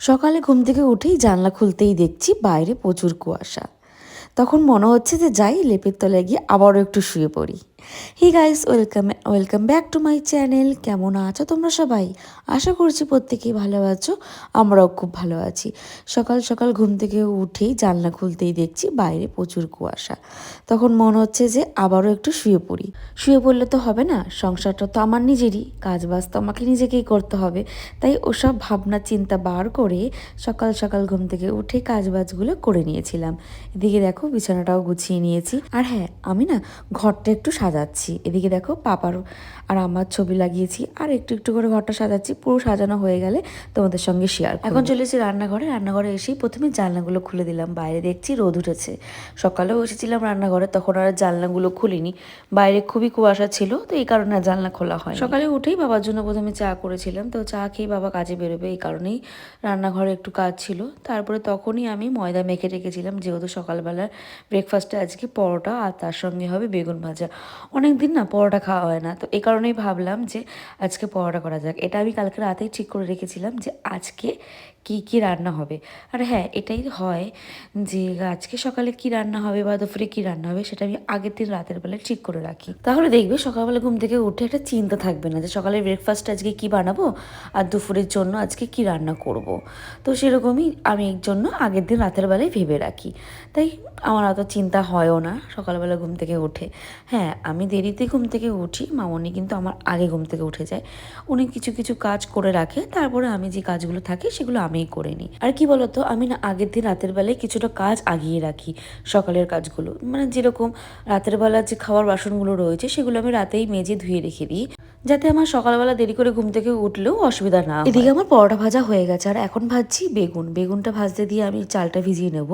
সকালে ঘুম থেকে উঠেই জানলা খুলতেই দেখছি বাইরে প্রচুর কুয়াশা। তখন মনে হচ্ছে যে যাই লেপের তলায় গিয়ে আবারও একটু শুয়ে পড়ি। Hi guys, welcome welcome back to my channel. কেমন আছো তোমরা সবাই? আশা করছি প্রত্যেকেই ভালো আছো। আমরাও খুব ভালো আছি। সকাল সকাল ঘুম থেকে উঠেই জানলা খুলতেই দেখছি বাইরে প্রচুর কুয়াশা। তখন মনে হচ্ছে যে আবারও একটু শুয়ে পড়ি। শুয়ে পড়লে তো হবে না, সংসারটা তো আমার নিজেরই, কাজ বাজ তো আমাকে নিজেকেই করতে হবে। তাই ওসব ভাবনা চিন্তা বার করে সকাল সকাল ঘুম থেকে উঠে কাজ বাজগুলো করে নিয়েছিলাম। এদিকে দেখো বিছানাটাও গুছিয়ে নিয়েছি। আর হ্যাঁ, আমি না ঘরটা একটু সাজাচ্ছি। এদিকে দেখো পাপার আর আমার ছবি লাগিয়েছি, আর একটু একটু করে ঘরটা সাজাচ্ছি। পুরো সাজানো হয়ে গেলে তোমাদের সঙ্গে শেয়ার করব। এখন চলে এসেছি রান্নাঘরে। রান্নাঘরে এসেই প্রথমে জানলাগুলো খুলে দিলাম। বাইরে দেখছি রোদ উঠেছে। সকালেও এসেছিলাম রান্নাঘরে, তখন আর জানলাগুলো খুলিনি, বাইরে খুবই কুয়াশা ছিল, তো এই কারণে আর জানলা খোলা হয়। সকালে উঠেই বাবার জন্য প্রথমে চা করেছিলাম, তো চা খেয়ে বাবা কাজে বেরোবে, এই কারণেই রান্নাঘরে একটু কাজ ছিল। তারপরে তখনই আমি ময়দা মেখে রেখেছিলাম, যেহেতু সকালবেলার ব্রেকফাস্টে আজকে পরোটা আর তার সঙ্গে হবে বেগুন ভাজা। অনেক দিন না পরোটা খাওয়া হয় না, তো এই কারণেই ভাবলাম যে আজকে পরোটা করা যাক। এটা আমি কালকে রাতেই ঠিক করে রেখেছিলাম যে আজকে কি কি রান্না হবে। আর হ্যাঁ, এটাই হয় যে আজকে সকালে কি রান্না হবে বা দুপুরে কি রান্না হবে সেটা আমি আগের দিন রাতের বেলায় ঠিক করে রাখি। তাহলে দেখবে সকালবেলা ঘুম থেকে উঠে একটা চিন্তা থাকবে না যে সকালের ব্রেকফাস্ট আজকে কি বানাবো আর দুপুরের জন্য আজকে কি রান্না করব। তো সেরকমই আমি এর জন্য আগের দিন রাতের বেলায় ভেবে রাখি। তাই আমার অত চিন্তা হয়ও না সকালবেলা ঘুম থেকে উঠে। হ্যাঁ, আমি দেরিতে ঘুম থেকে উঠি, মামনি কিন্তু আমার আগে ঘুম থেকে উঠে যায়। উনি কিছু কিছু কাজ করে রাখে, তারপরে আমি যে কাজগুলো থাকে সেগুলো আমিই করে নিই। আর কি বলতো, আমি না আগের দিন রাতের বেলায় কিছুটা কাজ আগিয়ে রাখি। সকালের কাজগুলো মানে যেরকম রাতের বেলা যে খাওয়ার বাসনগুলো রয়েছে সেগুলো আমি রাতেই মেজে ধুয়ে রেখে দিই, যাতে আমার সকালবেলা দেরি করে ঘুম থেকে উঠলেও অসুবিধা না হয়। এদিকে আমার পরোটা ভাজা হয়ে গেছে, আর এখন ভাজছি বেগুন। বেগুনটা ভাজতে দিয়ে আমি চালটা ভিজিয়ে নেব।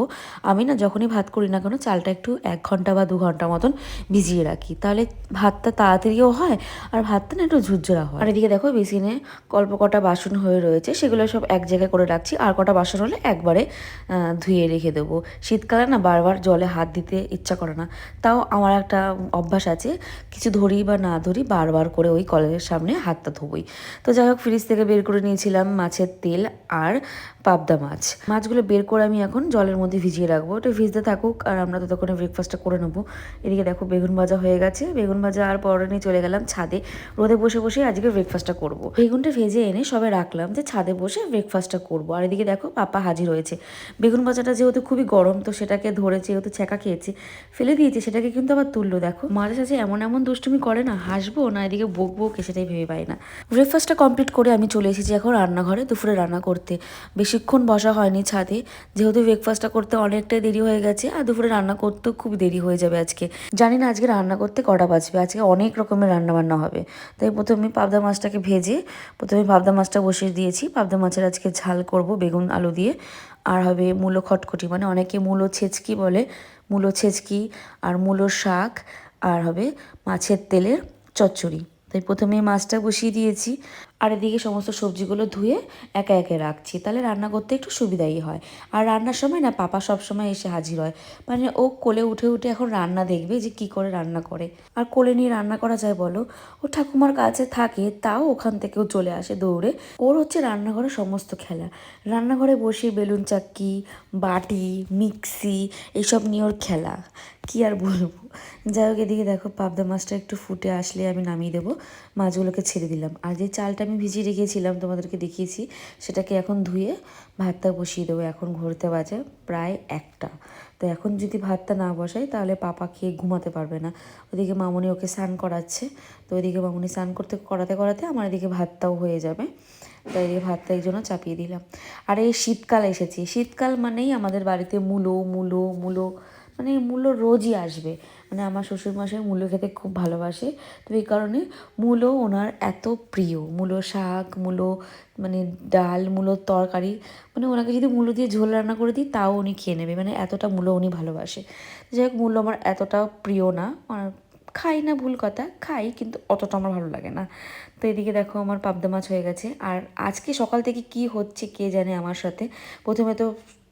আমি না যখনই ভাত করি না কেন চালটা একটু 1 ঘন্টা বা 2 ঘন্টা মতন ভিজিয়ে রাখি, তাহলে ভাতটা তাড়াতাড়িও হয় আর ভাতটা না একটু ঝুরঝুরা হয়। আর এদিকে দেখো বেসিনে অল্প কটা বাসন হয়ে রয়েছে, সেগুলো সব এক জায়গায় করে রাখছি। আর কটা বাসন হলে একবারে ধুয়ে রেখে দেবো। শীতকালে না বারবার জলে হাত দিতে ইচ্ছা করে না, তাও আমার একটা অভ্যাস আছে, কিছু ধরি বা না ধরি বারবার করে ওই কলের সামনে হাতটা ধোবই। তো যাই হোক, ফ্রিজ থেকে বের করে নিয়েছিলাম মাছের তেল আর পাবদা মাছ। মাছগুলো বের করে আমি এখন জলের মধ্যে ভিজিয়ে রাখবো, ওটা ভিজতে থাকুক আর আমরা তো তখন ব্রেকফাস্টটা করে নেবো। এদিকে দেখো বেগুন ভাজা হয়ে গেছে। বেগুন ভাজা আর পরোটা নিয়ে চলে গেলাম ছাদে। রোদে বসে বসে আজকে ব্রেকফাস্টটা করবো। বেগুনটা ভেজে এনে সবে রাখলাম যে ছাদে বসে ব্রেকফাস্টটা করবো। আর এদিকে দেখো পাপা হাজির হয়েছে। বেগুন ভাজাটা যেহেতু খুবই গরম, তো সেটাকে ধরেছে, যেহেতু ছ্যাঁকা খেয়েছে ফেলে দিয়েছে, সেটাকে কিন্তু আবার তুললো। দেখো মাঝে সাঝে এমন এমন দুষ্টুমি করে না, হাসবো না এদিকে বকবো কে সেটাই ভেবে পাই না। ব্রেকফাস্টটা কমপ্লিট করে আমি চলে এসেছি এখন রান্নাঘরে দুপুরে রান্না করতে। বেশিক্ষণ বসা হয়নি ছাদে, যেহেতু ব্রেকফাস্টটা করতে অনেকটাই দেরি হয়ে গেছে আর দুপুরে রান্না করতেও খুব দেরি হয়ে যাবে আজকে। জানি না আজকে রান্না করতে কটা বাজবে, আজকে অনেক রকমের রান্না বান্না হবে। তাই প্রথমে পাবদা মাছটাকে ভেজে প্রথমে পাবদা মাছটা বসিয়ে দিয়েছি। পাবদা মাছের আজকে ঝাল করব বেগুন আলু দিয়ে। আর হবে মূলো খটখটি, মানে অনেকে মূলো ছেচকি বলে, মূলো ছেচকি আর মূলো শাক, আর হবে মাছের তেলের চচ্চড়ি। তাই প্রথমে মাছটা বসিয়ে দিয়েছি, আর এদিকে সমস্ত সবজিগুলো ধুয়ে একে একে রাখছি, তাহলে রান্না করতে একটু সুবিধাই হয়। আর রান্নার সময় না পাপা সবসময় এসে হাজির হয়, মানে ও কোলে উঠে উঠে এখন রান্না দেখবে যে কি করে রান্না করে। আর কোলে নিয়ে রান্না করা যায় বলো, ও ঠাকুমার কাছে থাকে তাও ওখান থেকেও চলে আসে দৌড়ে। ওর হচ্ছে রান্নাঘরে সমস্ত খেলা। রান্নাঘরে বসে বেলুন চাক্কি, বাটি, মিক্সি এইসব নিয়ে ওর খেলা, কি আর বলবো। যাই হোক, এদিকে দেখো পাবদা মাছটা একটু ফুটে আসলে আমি নামিয়ে দেবো। মাছগুলোকে ছেড়ে দিলাম, আর যে চালটা আমি ভিজিয়ে রেখেছিলাম তোমাদেরকে দেখিয়েছি, সেটাকে এখন ধুয়ে ভাতটা বসিয়ে দেবো। এখন ঘুরতে বাজে প্রায় 1টা। তো এখন যদি ভাতটা না বসাই তাহলে পাপা খেয়ে ঘুমাতে পারবে না। ওদিকে মামনি ওকে স্নান করাচ্ছে, তো ওইদিকে মামনি স্নান করাতে করাতে আমার এদিকে ভাতটাও হয়ে যাবে। তাই এদিকে ভাতটা এই জন্য চাপিয়ে দিলাম। আর এই শীতকাল এসেছে, শীতকাল মানেই আমাদের বাড়িতে মূলো মূলো মূলো, মানে মূলো রোজই আসবে। মানে আমার শ্বশুরমশাই মূলো খেতে খুব ভালোবাসে, তো এই কারণে মূলো ওনার এত প্রিয়। মূলো শাক, মূলো মানে ডাল, মূলোর তরকারি, মানে ওনাকে যদি মূলো দিয়ে ঝোল রান্না করে দিই তাও উনি খেয়ে নেবে, মানে এতটা মূলো উনি ভালোবাসে। যাই হোক, মূলো আমার এতটাও প্রিয় না, খাই না, ভুল কথা, খাই কিন্তু অতটা আমার ভালো লাগে না। তো এদিকে দেখো আমার পাবদা মাছ হয়ে গেছে। আর আজকে সকাল থেকে কি হচ্ছে কে জানে আমার সাথে। প্রথমে তো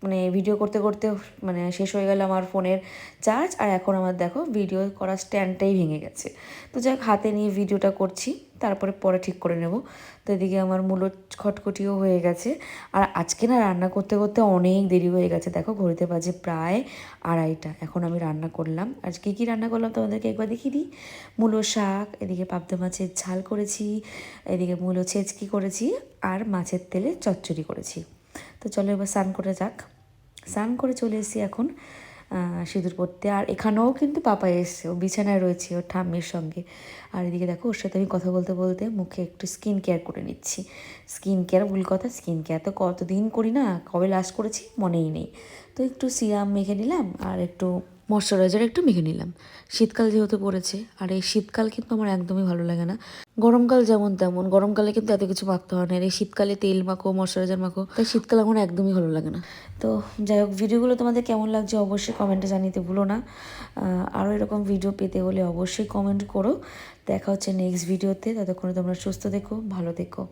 মানে ভিডিও করতে করতে মানে শেষ হয়ে গেল আমার ফোনের চার্জ, আর এখন আমার দেখো ভিডিও করার স্ট্যান্ডটাই ভেঙে গেছে। তো যাই হোক, হাতে নিয়ে ভিডিওটা করছি। তারপরে পরে ঠিক করে নেব। তো এদিকে আমার মূলো খটখটিও হয়ে গেছে। আর আজকে না রান্না করতে করতে অনেক দেরি হয়ে গেছে, দেখো ঘড়িতে বাজে প্রায় 2:30। এখন আমি রান্না করলাম, আর কী কী রান্না করলাম তোমাদেরকে একবার দেখিয়ে দিই। মূলো শাক, এদিকে পাবদা মাছের ঝাল করেছি, এদিকে মূলো ছেঁচকি করেছি, আর মাছের তেলে চচ্চড়ি করেছি। তো চলো এবার স্নান করে যাক। স্নান করে চলে এসেছি এখন সিঁদুর পরতে। আর এখানেও কিন্তু পাপা এসছে, ও বিছানায় রয়েছে ওর ঠাম্মির সঙ্গে। আর এদিকে দেখো ওর সাথে আমি কথা বলতে বলতে মুখে একটু স্কিন কেয়ার করে নিচ্ছি। স্কিন কেয়ার ভুল কথা, স্কিন কেয়ার তো কতদিন করি না, কবে লাস্ট করেছি মনেই নেই। তো একটু সিরাম মেখে নিলাম আর একটু ময়শ্চারাইজার একটু মেখে নিলাম। শীতকাল যেহেতু পড়েছে, আর এই শীতকাল কিন্তু আমার একদমই ভালো লাগে না। গরমকাল যেমন তেমন, গরমকালে কিন্তু এত কিছু মাখতে হয় না, আর এই শীতকালে তেল মাখো ময়শ্চারাইজার মাখো, তাই শীতকাল আমার একদমই ভালো লাগে না। তো যাই হোক, ভিডিওগুলো তোমাদের কেমন লাগছে অবশ্যই কমেন্টে জানিতে ভুলো না। আরও এরকম ভিডিও পেতে হলে অবশ্যই কমেন্ট করো। দেখা হচ্ছে নেক্সট ভিডিওতে, ততক্ষণে তোমরা সুস্থ থেকো, ভালো থেকো।